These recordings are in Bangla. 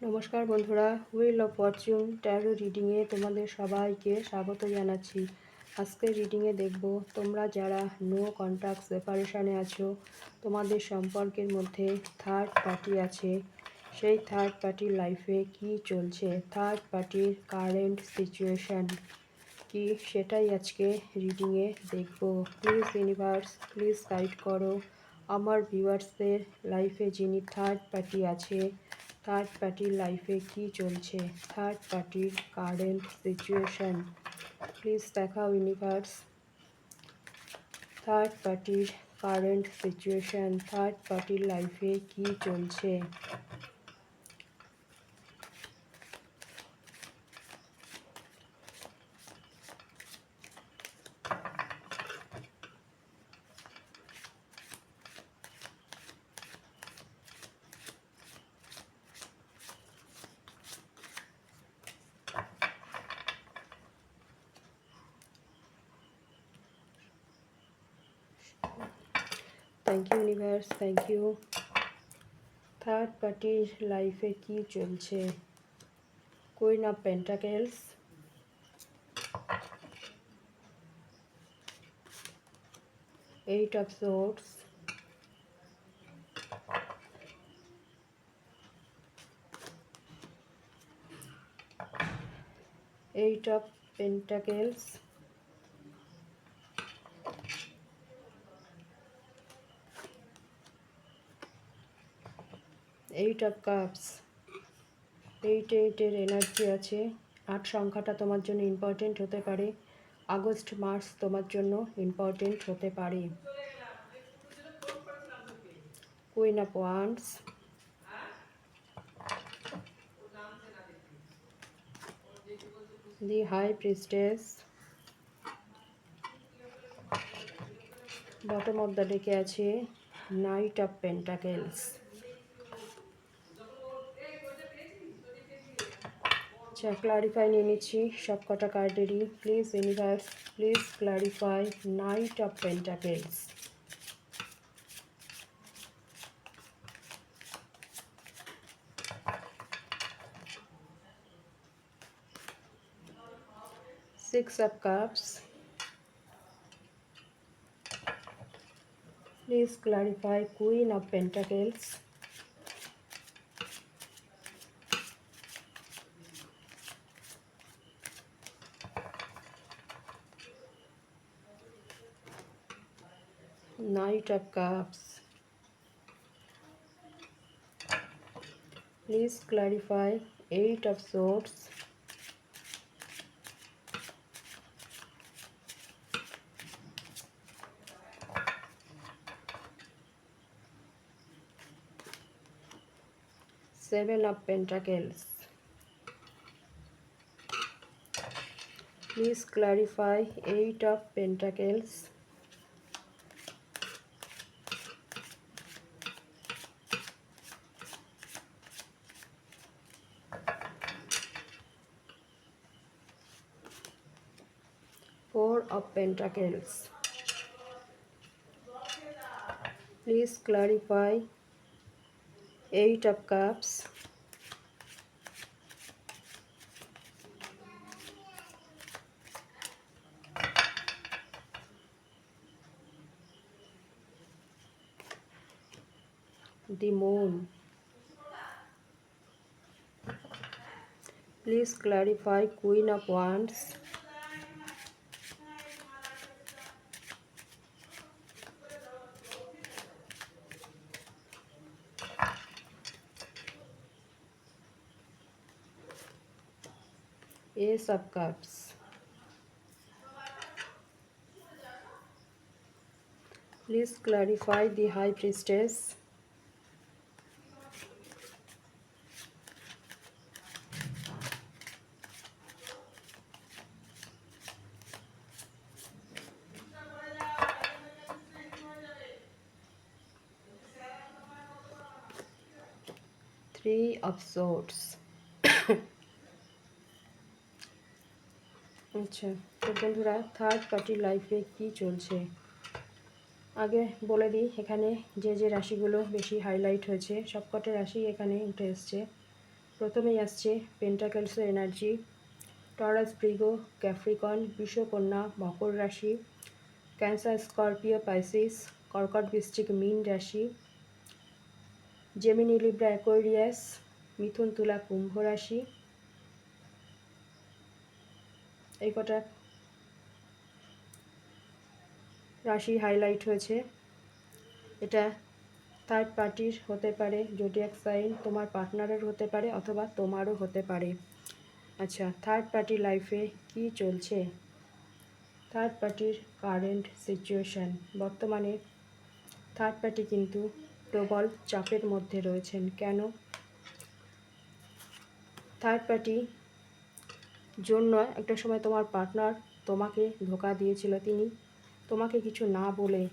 নমস্কার বন্ধুরা, হুইল অফ ফরচুন ট্যারো রিডিংয়ে তোমাদের সবাইকে স্বাগত জানাচ্ছি। আজকের রিডিংয়ে দেখব তোমরা যারা নো কন্ট্যাক্ট সেপারেশানে আছো, তোমাদের সম্পর্কের মধ্যে থার্ড পার্টি আছে, সেই থার্ড পার্টির লাইফে কি চলছে, থার্ড পার্টির কারেন্ট সিচুয়েশান কি, সেটাই আজকে রিডিংয়ে দেখব। প্লিজ ইউনিভার্স, প্লিজ গাইড করো আমার ভিউয়ার্সদের লাইফে যিনি থার্ড পার্টি আছে, থার্ড পার্টির লাইফে কি চলছে, থার্ড পার্টির কারেন্ট সিচুয়েশান প্লিজ দেখাও ইউনিভার্স। থার্ড পার্টির কারেন্ট সিচুয়েশান, থার্ড পার্টির লাইফে কি চলছে। Thank you universe, thank you. Third পার্টির লাইফে কি চলছে? Queen of pentacles, eight of swords, eight of pentacles, eight of cups. এইটের এনার্জি আছে। 8 সংখ্যাটা তোমার জন্য ইম্পর্টেন্ট হতে পারে। আগস্ট মাস তোমার জন্য ইম্পর্টেন্ট হতে পারে। Queen of wands, the high priestess, bottom of the ডেকে আছে নাইট অফ পেন্টাকেলস। আচ্ছা, ক্লারিফাই নিয়ে নিচ্ছি সব কটা কার্ডেরই। Please universe, please clarify knight of pentacles. Six of cups, please clarify queen of pentacles. Knight of Cups, please clarify Eight of Swords, Seven of Pentacles, please clarify Eight of Pentacles, Four of Pentacles, please clarify Eight of Cups, the Moon, please clarify Queen of Wands, Ace of Cups, please clarify the High Priestess, Three of Swords। আচ্ছা, তো বন্ধুরা, থার্ড পার্টির লাইফে কি চলছে আগে বলে দিই। এখানে যে রাশিগুলো বেশি হাইলাইট হয়েছে সবকটা রাশি এখানে উঠে এসছে। প্রথমেই আসছে পেন্টাকেলসের এনার্জি, টরাস, ভৃগ, ক্যাপ্রিকন, বিষকন্যা, মকর রাশি, ক্যান্সার, স্করপিও, পাইসিস, কর্কট, বৃশ্চিক, মীন রাশি, জেমিনি, লিব্রা, অ্যাকোয়ারিয়াস, মিথুন, তুলা, কুম্ভ রাশি। এই কটা রাশি হাইলাইট হয়েছে। এটা থার্ড পার্টির হতে পারে, জোডিয়াক সাইন তোমার পার্টনারের হতে পারে অথবা তোমারও হতে পারে। আচ্ছা, থার্ড পার্টি লাইফে কি চলছে? থার্ড পার্টির কারেন্ট সিচুয়েশান, বর্তমানে থার্ড পার্টি কিন্তু প্রবল চাপের মধ্যে রয়েছেন। কেন? থার্ড পার্টি জন্য একটা সময় তোমার পার্টনার তোমাকে ধোঁকা দিয়েছিল। তিনি তোমাকে কিছু না বলে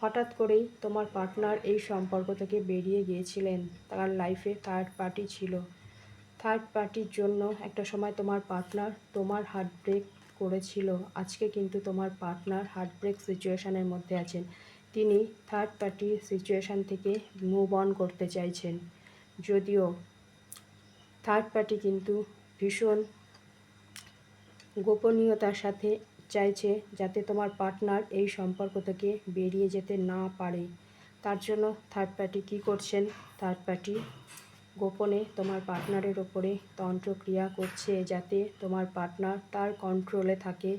হঠাৎ করেই তোমার পার্টনার এই সম্পর্ক থেকে বেরিয়ে গিয়েছিলেন। তার লাইফে থার্ড পার্টি ছিল। থার্ড পার্টির জন্য একটা সময় তোমার পার্টনার তোমার হার্ট ব্রেক করেছিল। আজকে কিন্তু তোমার পার্টনার হার্ট ব্রেক সিচুয়েশানের মধ্যে আছেন। তিনি থার্ড পার্টি সিচুয়েশান থেকে মুভ অন করতে চাইছেন। যদিও থার্ড পার্টি কিন্তু ভীষণ গোপনীয়তার সাথে চাইছে যাতে তোমার পার্টনার এই সম্পর্ক থেকে বেরিয়ে যেতে না পারে। তার জন্য থার্ড পার্টি কী করছেন? থার্ড পার্টি গোপনে তোমার পার্টনারের ওপরে তন্ত্রক্রিয়া করছে যাতে তোমার পার্টনার তার কন্ট্রোলে থাকে,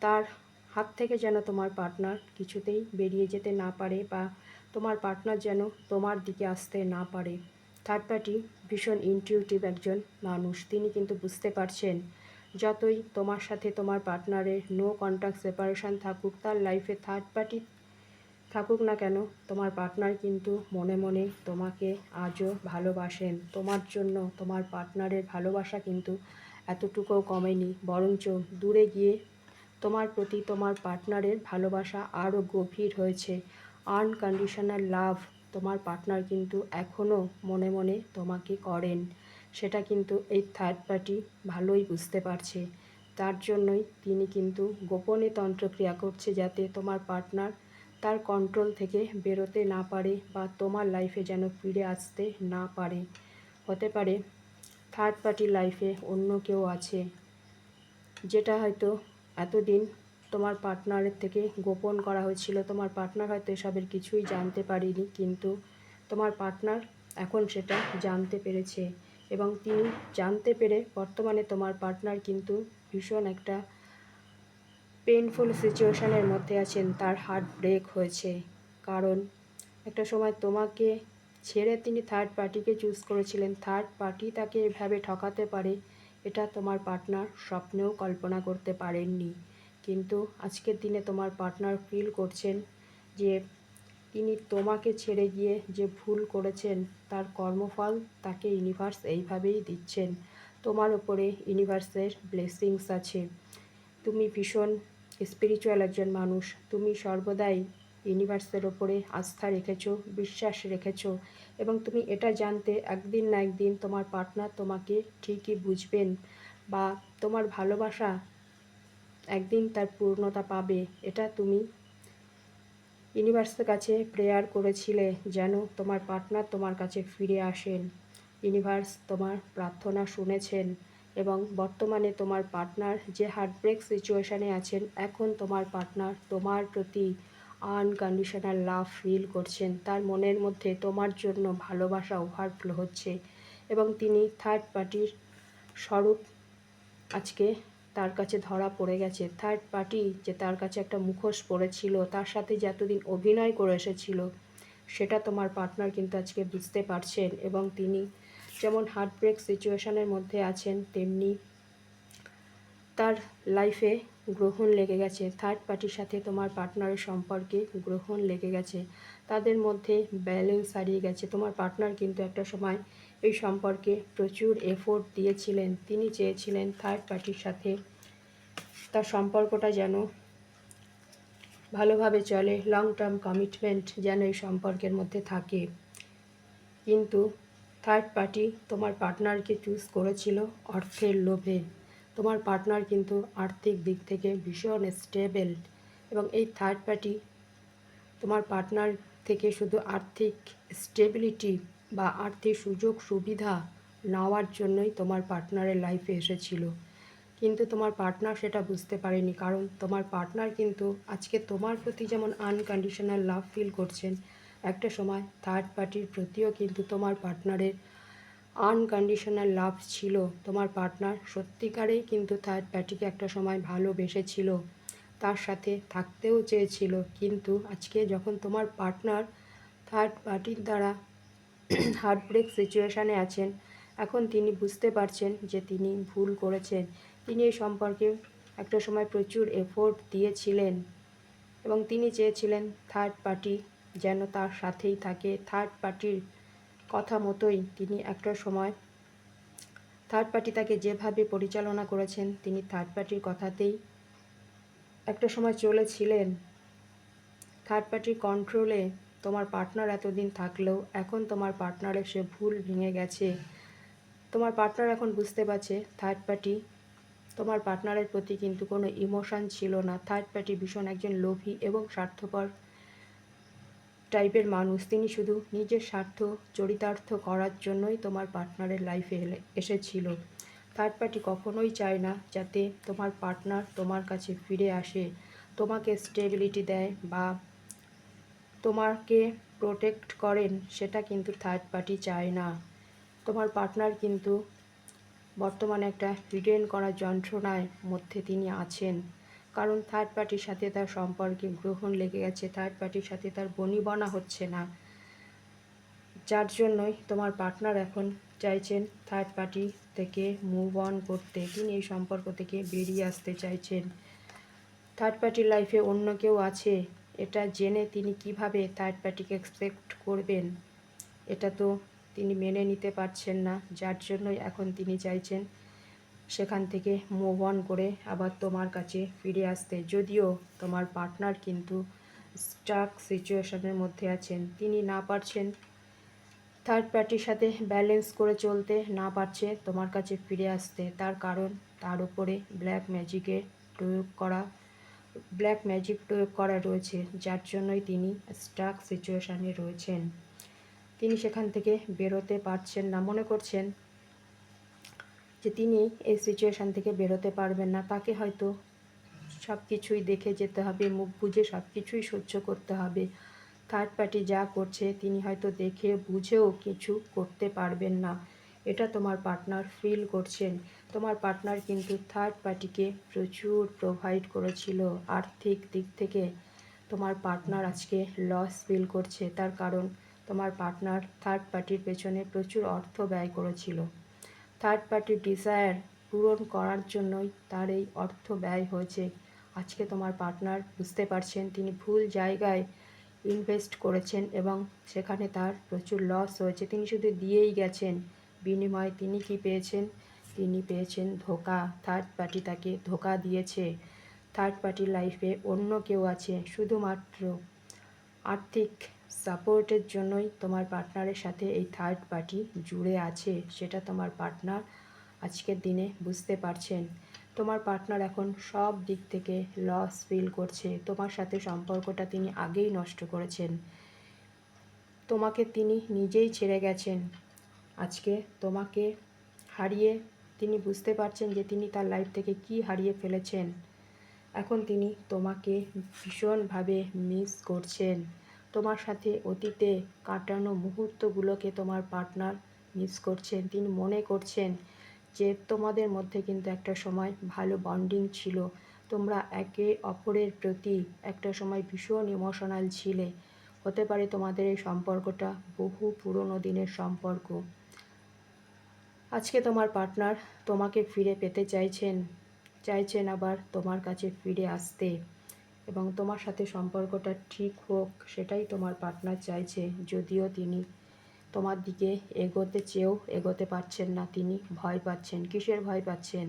তার হাত থেকে যেন তোমার পার্টনার কিছুতেই বেরিয়ে যেতে না পারে বা তোমার পার্টনার যেন তোমার দিকে আসতে না পারে। থার্ড পার্টি ভীষণ ইনটিউটিভ একজন মানুষ। তিনি কিন্তু বুঝতে পারছেন যতই তোমার সাথে তোমার পার্টনারের নো কন্ট্যাক্ট সেপারেশন থাকুক, তার লাইফে থার্ড পার্টি থাকুক না কেন, তোমার পার্টনার কিন্তু মনে মনে তোমাকে আজও ভালোবাসেন। তোমার জন্য তোমার পার্টনারের ভালোবাসা কিন্তু এতটুকুও কমেনি, বরঞ্চ দূরে গিয়ে তোমার প্রতি তোমার পার্টনারের ভালোবাসা আরও গভীর হয়েছে। আনকন্ডিশনাল লাভ তোমার পার্টনার কিন্তু এখনও মনে মনে তোমাকে করেন। সেটা কিন্তু এই থার্ড পার্টি ভালোই বুঝতে পারছে। তার জন্যই তিনি কিন্তু গোপনে তন্ত্রক্রিয়া করছে যাতে তোমার পার্টনার তার কন্ট্রোল থেকে বেরোতে না পারে বা তোমার লাইফে যেন ফিরে আসতে না পারে। হতে পারে থার্ড পার্টির লাইফে অন্য কেউ আছে, যেটা হয়তো এতদিন তোমার পার্টনারের থেকে গোপন করা হয়েছিল। তোমার পার্টনার হয়তো এসবের কিছুই জানতে পারেনি, কিন্তু তোমার পার্টনার এখন সেটা জানতে পেরেছে এবং তিনি জানতে পেরে বর্তমানে তোমার পার্টনার কিন্তু ভীষণ একটা পেইনফুল সিচুয়েশানের মধ্যে আছেন। তার হার্ট ব্রেক হয়েছে, কারণ একটা সময় তোমাকে ছেড়ে তিনি থার্ড পার্টিকে চুজ করেছিলেন। থার্ড পার্টি তাকে এভাবে ঠকাতে পারে এটা তোমার পার্টনার স্বপ্নেও কল্পনা করতে পারেননি। কিন্তু আজকের দিনে তোমার পার্টনার ফিল করছেন যে তিনি তোমাকে ছেড়ে গিয়ে যে ভুল করেছেন তার কর্মফল তাকে ইউনিভার্স এইভাবেই দিচ্ছেন। তোমার ওপরে ইউনিভার্সের ব্লেসিংস আছে। তুমি ভীষণ স্পিরিচুয়াল একজন মানুষ। তুমি সর্বদাই ইউনিভার্সের ওপরে আস্থা রেখেছো, বিশ্বাস রেখেছো এবং তুমি এটা জানতে একদিন না একদিন তোমার পার্টনার তোমাকে ঠিকই বুঝবেন বা তোমার ভালোবাসা একদিন তার পূর্ণতা পাবে। এটা তুমি ইউনিভার্সের কাছে প্রেয়ার করেছিলে যেন তোমার পার্টনার তোমার কাছে ফিরে আসেন। ইউনিভার্স তোমার প্রার্থনা শুনেছেন এবং বর্তমানে তোমার পার্টনার যে হার্টব্রেক সিচুয়েশানে আছেন, এখন তোমার পার্টনার তোমার প্রতি আনকন্ডিশনাল লাভ ফিল করছেন। তার মনের মধ্যে তোমার জন্য ভালোবাসা ওভারফ্লো হচ্ছে এবং তিনি থার্ড পার্টির স্বরূপ আজকে তার কাছে ধরা পড়ে গেছে। থার্ড পার্টি যে তার কাছে একটা মুখোশ পড়েছিল, তার সাথে যে এতদিন অভিনয় করে এসেছিল, সেটা তোমার পার্টনার কিন্তু আজকে বুঝতে পারছেন এবং তিনি যেমন হার্টব্রেক সিচুয়েশানের মধ্যে আছেন, তেমনি তার লাইফে গ্রহণ লেগে গেছে। থার্ড পার্টির সাথে তোমার পার্টনারের সম্পর্কে গ্রহণ লেগে গেছে, তাদের মধ্যে ব্যালেন্স হারিয়ে গেছে। তোমার পার্টনার কিন্তু একটা সময় এই সম্পর্কে প্রচুর এফোর্ট দিয়েছিলেন। তিনি চেয়েছিলেন থার্ড পার্টির সাথে তার সম্পর্কটা যেন ভালোভাবে চলে, লং টার্ম কমিটমেন্ট যেন এই সম্পর্কের মধ্যে থাকে। কিন্তু থার্ড পার্টি তোমার পার্টনারকে চুজ করেছিল অর্থের লোভে। তোমার পার্টনার কিন্তু আর্থিক দিক থেকে ভীষণ স্টেবল এবং এই থার্ড পার্টি তোমার পার্টনার থেকে শুধু আর্থিক স্টেবিলিটি বা আর্থিক সুযোগ সুবিধা নেওয়ার জন্যই তোমার পার্টনারের লাইফে এসেছিল। কিন্তু তোমার পার্টনার সেটা বুঝতে পারেনি, কারণ তোমার পার্টনার কিন্তু আজকে তোমার প্রতি যেমন আনকন্ডিশনাল লাভ ফিল করছেন, একটা সময় থার্ড পার্টির প্রতিও কিন্তু তোমার পার্টনারের আনকন্ডিশনাল লাভ ছিল। তোমার পার্টনার সত্যিকারেই কিন্তু থার্ড পার্টিকে একটা সময় ভালোবেসেছিল, তার সাথে থাকতেও চেয়েছিল। কিন্তু আজকে যখন তোমার পার্টনার থার্ড পার্টির দ্বারা হার্টব্রেক সিচুয়েশানে আছেন, এখন তিনি বুঝতে পারছেন যে তিনি ভুল করেছেন। তিনি এই সম্পর্কে একটা সময় প্রচুর এফোর্ট দিয়েছিলেন এবং তিনি চেয়েছিলেন থার্ড পার্টি যেন তার সাথেই থাকে। থার্ড পার্টির কথা মতোই তিনি একটা সময় থার্ড পার্টি তাকে যেভাবে পরিচালনা করেছেন, তিনি থার্ড পার্টির কথাতেই একটা সময় চলেছিলেন। থার্ড পার্টির কন্ট্রোলে তোমার পার্টনার এতদিন থাকলেও এখন তোমার পার্টনারের সে ভুল ভেঙে গেছে। তোমার পার্টনার এখন বুঝতে পারছে থার্ড পার্টি তোমার পার্টনারের প্রতি কিন্তু কোনো ইমোশন ছিল না। থার্ড পার্টি ভীষণ একজন লোভী এবং স্বার্থপর টাইপের মানুষ। তিনি শুধু নিজের স্বার্থ চরিতার্থ করার জন্যই তোমার পার্টনারের লাইফে এসেছিল। থার্ড পার্টি কখনোই চায় না যাতে তোমার পার্টনার তোমার কাছে ফিরে আসে, তোমাকে স্টেবিলিটি দেয় বা তোমাকে প্রোটেক্ট করেন, সেটা কিন্তু থার্ড পার্টি চায় না। তোমার পার্টনার কিন্তু বর্তমানে একটা হিডেন করা যন্ত্রণার মধ্যে তিনি আছেন, কারণ থার্ড পার্টির সাথে তার সম্পর্কে গ্রহণ লেগে গেছে, থার্ড পার্টির সাথে তার বনিবনা হচ্ছে না, যার জন্যই তোমার পার্টনার এখন চাইছেন থার্ড পার্টি থেকে মুভ অন করতে। তিনি এই সম্পর্ক থেকে বেরিয়ে আসতে চাইছেন। থার্ড পার্টির লাইফে অন্য কেউ আছে এটা জেনে তিনি কিভাবে থার্ড পার্টিকে এক্সপেক্ট করবেন, এটা তো তিনি মেনে নিতে পারছেন না, যার জন্যই এখন তিনি চাইছেন সেখান থেকে মুভ অন করে আবার তোমার কাছে ফিরে আসতে। যদিও তোমার পার্টনার কিন্তু স্টাক সিচুয়েশনের মধ্যে আছেন, তিনি না পারছেন থার্ড পার্টির সাথে ব্যালেন্স করে চলতে, না পারছে তোমার কাছে ফিরে আসতে। তার কারণ তার উপরে ব্ল্যাক ম্যাজিক প্রয়োগ করা রয়েছে, যার জন্যই তিনি স্টাক সিচুয়েশানে রয়েছেন। তিনি সেখান থেকে বেরোতে পারছেন না, মনে করছেন যে তিনি এই সিচুয়েশান থেকে বেরোতে পারবেন না। তাকে হয়তো সব কিছুই দেখে যেতে হবে, মুখ বুজে সব কিছুই সহ্য করতে হবে। থার্ড পার্টি যা করছে তিনি হয়তো দেখে বুঝেও কিছু করতে পারবেন না, এটা তোমার পার্টনার ফিল করছেন। তোমার পার্টনার কিন্তু থার্ড পার্টিকে প্রচুর প্রোভাইড করেছিল আর্থিক দিক থেকে। তোমার পার্টনার আজকে লস ফিল করছে, তার কারণ তোমার পার্টনার থার্ড পার্টির পেছনে প্রচুর অর্থ ব্যয় করেছিল। থার্ড পার্টির ডিজায়ার পূরণ করার জন্যই তার এই অর্থ ব্যয় হয়েছে। আজকে তোমার পার্টনার বুঝতে পারছেন তিনি ভুল জায়গায় ইনভেস্ট করেছেন এবং সেখানে তার প্রচুর লস হয়েছে। তিনি শুধু দিয়েই গেছেন, বিনিময়ে তিনি কি পেয়েছেন? তিনি পেয়েছেন ধোঁকা। থার্ড পার্টি তাকে ধোঁকা দিয়েছে। থার্ড পার্টির লাইফে অন্য কেউ আছে, শুধুমাত্র আর্থিক সাপোর্টের জন্যই তোমার পার্টনারের সাথে এই থার্ড পার্টি জুড়ে আছে, সেটা তোমার পার্টনার আজকের দিনে বুঝতে পারছেন। তোমার পার্টনার এখন সব দিক থেকে লস ফিল করছে। তোমার সাথে সম্পর্কটা তিনি আগেই নষ্ট করেছেন, তোমাকে তিনি নিজেই ছেড়ে গেছেন। আজকে তোমাকে হারিয়ে তিনি বুঝতে পারছেন যে তিনি তার লাইফ থেকে কি হারিয়ে ফেলেছেন। এখন তিনি তোমাকে ভীষণভাবে মিস করছেন। তোমার সাথে অতীতে কাটানো মুহূর্তগুলোকে তোমার পার্টনার মিস করছেন। তিনি মনে করছেন যে তোমাদের মধ্যে কিন্তু একটা সময় ভালো বন্ডিং ছিল, তোমরা একে অপরের প্রতি একটা সময় ভীষণ ইমোশনাল ছিলে। হতে পারে তোমাদের এই সম্পর্কটা বহু পুরনো দিনের সম্পর্ক। আজকে তোমার পার্টনার তোমাকে ফিরে পেতে চাইছেন আবার তোমার কাছে ফিরে আসতে, এবং তোমার সাথে সম্পর্কটা ঠিক হোক সেটাই তোমার পার্টনার চাইছে। যদিও তিনি তোমার দিকে এগোতে চেয়েও এগোতে পারছেন না, তিনি ভয় পাচ্ছেন। কিসের ভয় পাচ্ছেন?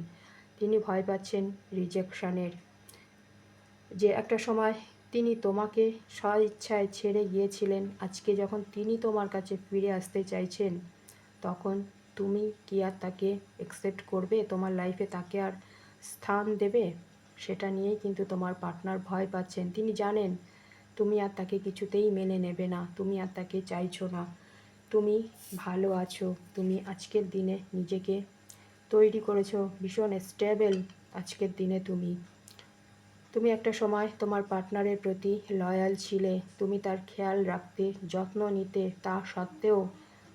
তিনি ভয় পাচ্ছেন রিজেকশানের। যে একটা সময় তিনি তোমাকে স্বইচ্ছায় ছেড়ে গিয়েছিলেন, আজকে যখন তিনি তোমার কাছে ফিরে আসতে চাইছেন, তখন তুমি কি আর তাকে অ্যাকসেপ্ট করবে? তোমার লাইফে তাকে আর স্থান দেবে? সেটা নিয়েই কিন্তু তোমার পার্টনার ভয় পাচ্ছেন। তিনি জানেন তুমি আর তাকে কিছুতেই মেনে নেবে না, তুমি আর তাকে চাইছো না। তুমি ভালো আছো, তুমি আজকের দিনে নিজেকে তৈরি করেছো ভীষণ স্টেবল। আজকের দিনে তুমি তুমি একটা সময় তোমার পার্টনারের প্রতি লয়াল ছিলে, তুমি তার খেয়াল রাখতে, যত্ন নিতে। তা সত্ত্বেও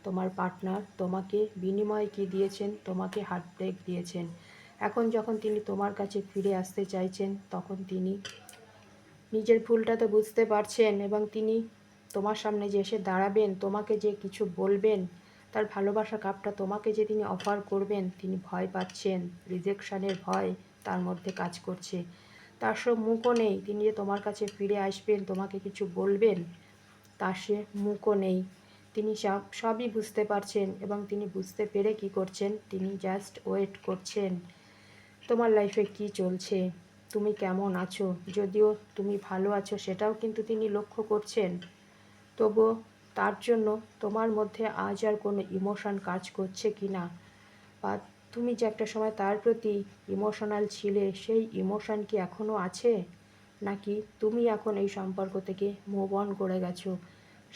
তোমার পার্টনার তোমাকে বিনিময়ে কী দিয়েছেন? তোমাকে হার্ট ব্রেক দিয়েছেন। এখন যখন তিনি তোমার কাছে ফিরে আসতে চাইছেন, তখন তিনি নিজের ভুলটা তো বুঝতে পারছেন, এবং তিনি তোমার সামনে যে এসে দাঁড়াবেন, তোমাকে যে কিছু বলবেন, তার ভালোবাসা কাপটা তোমাকে যে তিনি অফার করবেন, তিনি ভয় পাচ্ছেন। রিজেকশনের ভয় তার মধ্যে কাজ করছে। তার সব মুখও নেই, তিনি যে তোমার কাছে ফিরে আসবেন, তোমাকে কিছু বলবেন, তার সে মুখও নেই। তিনি সবই বুঝতে পারছেন, এবং তিনি বুঝতে পেরে কি করছেন? তিনি জাস্ট ওয়েট করছেন তোমার লাইফে কি চলছে, তুমি কেমন আছো। যদিও তুমি ভালো আছো সেটাও কিন্তু তিনি লক্ষ্য করছেন, তবুও তার জন্য তোমার মধ্যে আজ আর কোনো ইমোশন কাজ করছে কি না, বা তুমি যে একটা সময় তার প্রতি ইমোশনাল ছিলে, সেই ইমোশন কি এখনও আছে, নাকি তুমি এখন এই সম্পর্ক থেকে মুভ অন করে গেছো,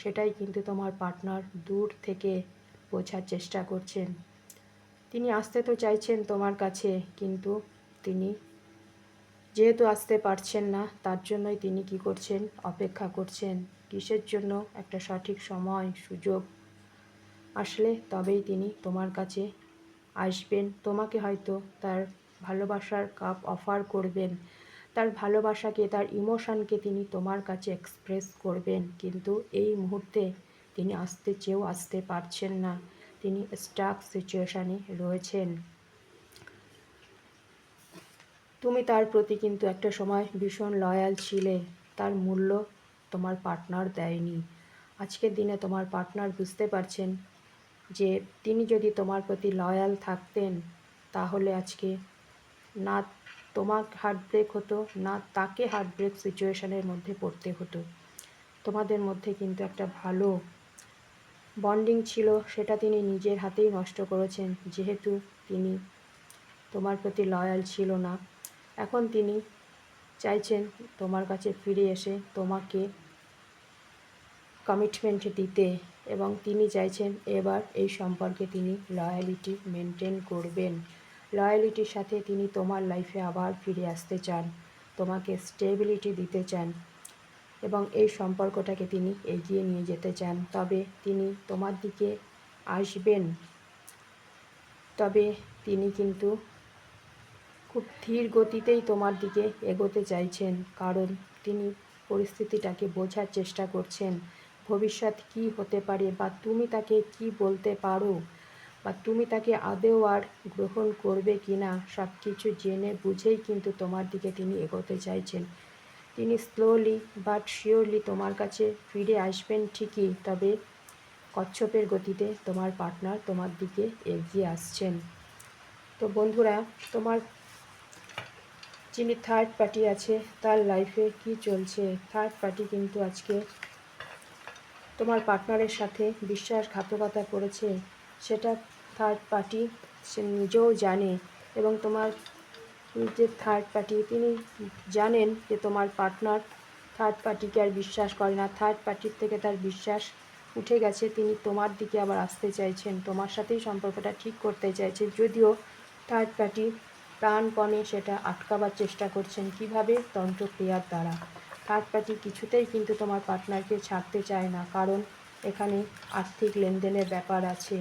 সেটাই কিন্তু তোমার পার্টনার দূর থেকে বোঝার চেষ্টা করছেন। তিনি আসতে তো চাইছেন তোমার কাছে, কিন্তু তিনি যেহেতু আসতে পারছেন না, তার জন্যই তিনি কি করছেন? অপেক্ষা করছেন। কিসের জন্য? একটা সঠিক সময় সুযোগ আসলে তবেই তিনি তোমার কাছে আসবেন। তোমাকে হয়তো তার ভালোবাসার কাপ অফার করবেন, তার ভালোবাসাকে, তার ইমোশনকে তিনি তোমার কাছে এক্সপ্রেস করবেন। কিন্তু এই মুহূর্তে তিনি আসতে চেয়েও আসতে পারছেন না, তিনি স্টাক সিচুয়েশানে রয়েছেন। তুমি তার প্রতি কিন্তু একটা সময় ভীষণ লয়াল ছিলে, তার মূল্য তোমার পার্টনার দেয়নি। আজকের দিনে তোমার পার্টনার বুঝতে পারছেন যে তিনি যদি তোমার প্রতি লয়াল থাকতেন, তাহলে আজকে না তোমার হার্ট ব্রেক হতো, না তাকে হার্ট ব্রেক সিচুয়েশনের মধ্যে পড়তে হতো। তোমাদের মধ্যে কিন্তু একটা ভালো বন্ডিং ছিল, সেটা তিনি নিজের হাতেই নষ্ট করেছেন, যেহেতু তিনি তোমার প্রতি লয়াল ছিল না। এখন তিনি চাইছেন তোমার কাছে ফিরে এসে তোমাকে কমিটমেন্ট দিতে, এবং তিনি চাইছেন এবার এই সম্পর্কে তিনি লয়ালিটি মেনটেন করবেন। লয়ালিটির সাথে তিনি তোমার লাইফে আবার ফিরে আসতে চান, তোমাকে স্টেবিলিটি দিতে চান, এবং এই সম্পর্কটাকে তিনি এগিয়ে নিয়ে যেতে চান। তবে তিনি তোমার দিকে আসবেন, তবে তিনি কিন্তু খুব ধীর গতিতেই তোমার দিকে এগোতে চাইছেন, কারণ তিনি পরিস্থিতিটাকে বোঝার চেষ্টা করছেন। ভবিষ্যৎ কী হতে পারে, বা তুমি তাকে কি বলতে পারো, বা তুমি তাকে আদৌ আর গ্রহণ করবে কি না, সব কিছু জেনে বুঝেই কিন্তু তোমার দিকে তিনি এগোতে চাইছেন। তিনি স্লোলি বাট শিওরলি তোমার কাছে ফিরে আসবেন ঠিকই, তবে কচ্ছপের গতিতে তোমার পার্টনার তোমার দিকে এগিয়ে আসছেন। তো বন্ধুরা, তোমার যিনি থার্ড পার্টি আছে, তার লাইফে কি চলছে? থার্ড পার্টি কিন্তু আজকে তোমার পার্টনারের সাথে বিশ্বাসঘাতকতা করেছে, সেটা থার্ড পার্টি সে নিজেও জানে, এবং তোমার যে থার্ড পার্টি, তিনি জানেন যে তোমার পার্টনার থার্ড পার্টিকে আর বিশ্বাস করে না, থার্ড পার্টির থেকে তার বিশ্বাস উঠে গেছে। তিনি তোমার দিকে আবার আসতে চাইছেন, তোমার সাথেই সম্পর্কটা ঠিক করতে চাইছেন, যদিও থার্ড পার্টি প্রাণপণে সেটা আটকাবার চেষ্টা করছেন। কিভাবে? তন্ত্রক্রিয়ার দ্বারা। থার্ড পার্টি কিছুতেই কিন্তু তোমার পার্টনারকে ছাড়তে চায় না, কারণ এখানে আর্থিক লেনদেনের ব্যাপার আছে।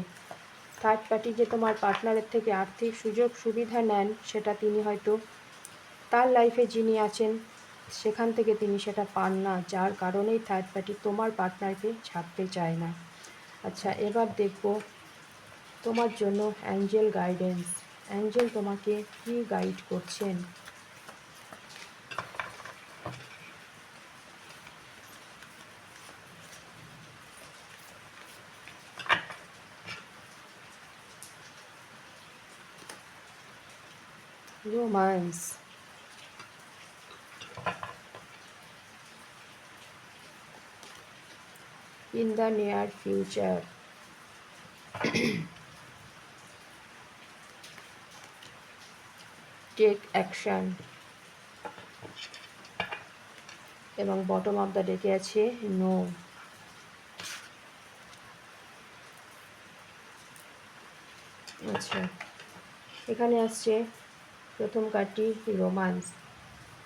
থার্ড পার্টি যে তোমার পার্টনারের থেকে আর্থিক সুযোগ সুবিধা নেন, সেটা তিনি হয়তো তার লাইফে যিনি আছেন সেখান থেকে তিনি সেটা পান না, যার কারণেই থার্ড পার্টি তোমার পার্টনারকে ছাড়তে চায় না। আচ্ছা, এবার দেখব তোমার জন্য অ্যাঞ্জেল গাইডেন্স। অ্যাঞ্জেল তোমাকে কি গাইড করছেন? Romance. In the near future. Take action. এবং বটম অফ দ্য ডেকে আছে নো। আচ্ছা, এখানে আসছে প্রথম কার্ডটি রোম্যান্স।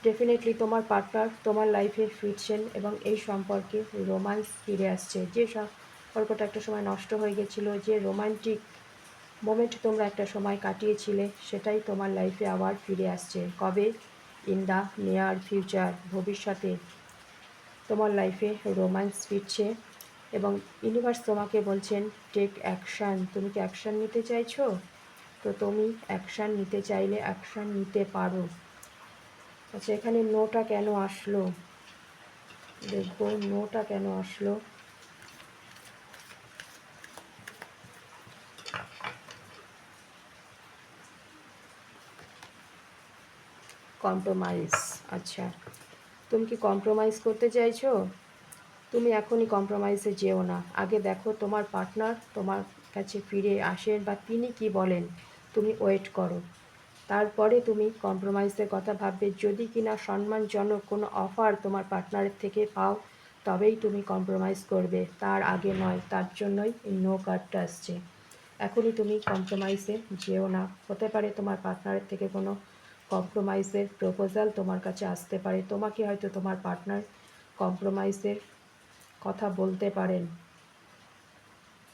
ডেফিনেটলি তোমার পার্টনার তোমার লাইফে ফিরছেন এবং এই সম্পর্কে রোম্যান্স ফিরে আসছে। যে সম্পর্কটা একটা সময় নষ্ট হয়ে গেছিলো, যে রোমান্টিক মোমেন্ট তোমরা একটা সময় কাটিয়েছিলে, সেটাই তোমার লাইফে আবার ফিরে আসছে। কবে? ইন দ্য নিয়ার ফিউচার, ভবিষ্যতে তোমার লাইফে রোম্যান্স ফিরছে এবং ইউনিভার্স তোমাকে বলছেন টেক অ্যাকশান। তুমি কি অ্যাকশান নিতে চাইছো? তো তুমি অ্যাকশান নিতে চাইলে অ্যাকশান নিতে পারো। আচ্ছা, এখানে নোটা কেন আসলো দেখবো, নোটা কেন আসলো। কম্প্রোমাইজ। আচ্ছা, তুমি কি কম্প্রোমাইজ করতে চাইছো? তুমি এখনই কম্প্রোমাইজে যেও না। আগে দেখো তোমার পার্টনার তোমার কাছে ফিরে আসেন বা তিনি কি বলেন, তুমি ওয়েট করো। তারপরে তুমি কম্প্রোমাইজের কথা ভাববে। যদি কিনা সম্মানজনক কোনো অফার তোমার পার্টনারের থেকে পাও, তবেই তুমি কম্প্রোমাইজ করবে, তার আগে নয়। তার জন্যই এই নো কার্ডটা আসছে। এখনই তুমি কম্প্রোমাইজে যেও না। হতে পারে তোমার পার্টনারের থেকে কোনো কম্প্রোমাইজের প্রপোজাল তোমার কাছে আসতে পারে। তোমাকে হয়তো তোমার পার্টনার কম্প্রোমাইজের কথা বলতে পারেন।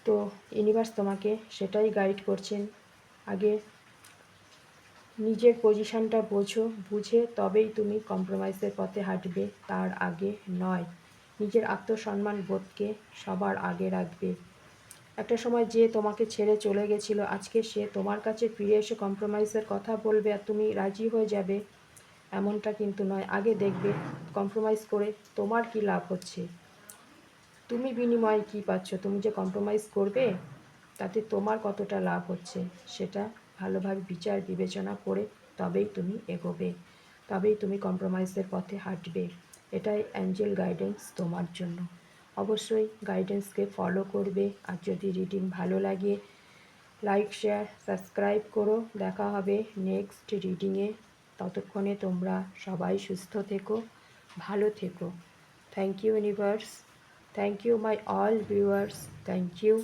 তো ইউনিভার্স তোমাকে সেটাই গাইড করছেন। আগে নিজের পজিশানটা বোঝো, বুঝে তবেই তুমি কম্প্রোমাইজের পথে হাঁটবে, তার আগে নয়। নিজের আত্মসম্মান বোধকে সবার আগে রাখবে। একটা সময় যে তোমাকে ছেড়ে চলে গেছিল, আজকে সে তোমার কাছে ফিরে এসে কম্প্রোমাইজের কথা বলবে আর তুমি রাজি হয়ে যাবে, এমনটা কিন্তু নয়। আগে দেখবে কম্প্রোমাইজ করে তোমার কি লাভ হচ্ছে, তুমি বিনিময়ে কী পাচ্ছ। তুমি যে কম্প্রোমাইজ করবে তাতে তোমার কতটা লাভ হচ্ছে, সেটা ভালোভাবে বিচার বিবেচনা করে তবেই তুমি এগোবে, তবেই তুমি কম্প্রোমাইজের পথে হাঁটবে। এটাই অ্যাঞ্জেল গাইডেন্স তোমার জন্য। অবশ্যই গাইডেন্সকে ফলো করবে। আর যদি রিডিং ভালো লাগে, লাইক, শেয়ার, সাবস্ক্রাইব করো। দেখা হবে নেক্সট রিডিংয়ে। ততক্ষণে তোমরা সবাই সুস্থ থেকো, ভালো থেকো। Thank you universe. Thank you, my all viewers. Thank you.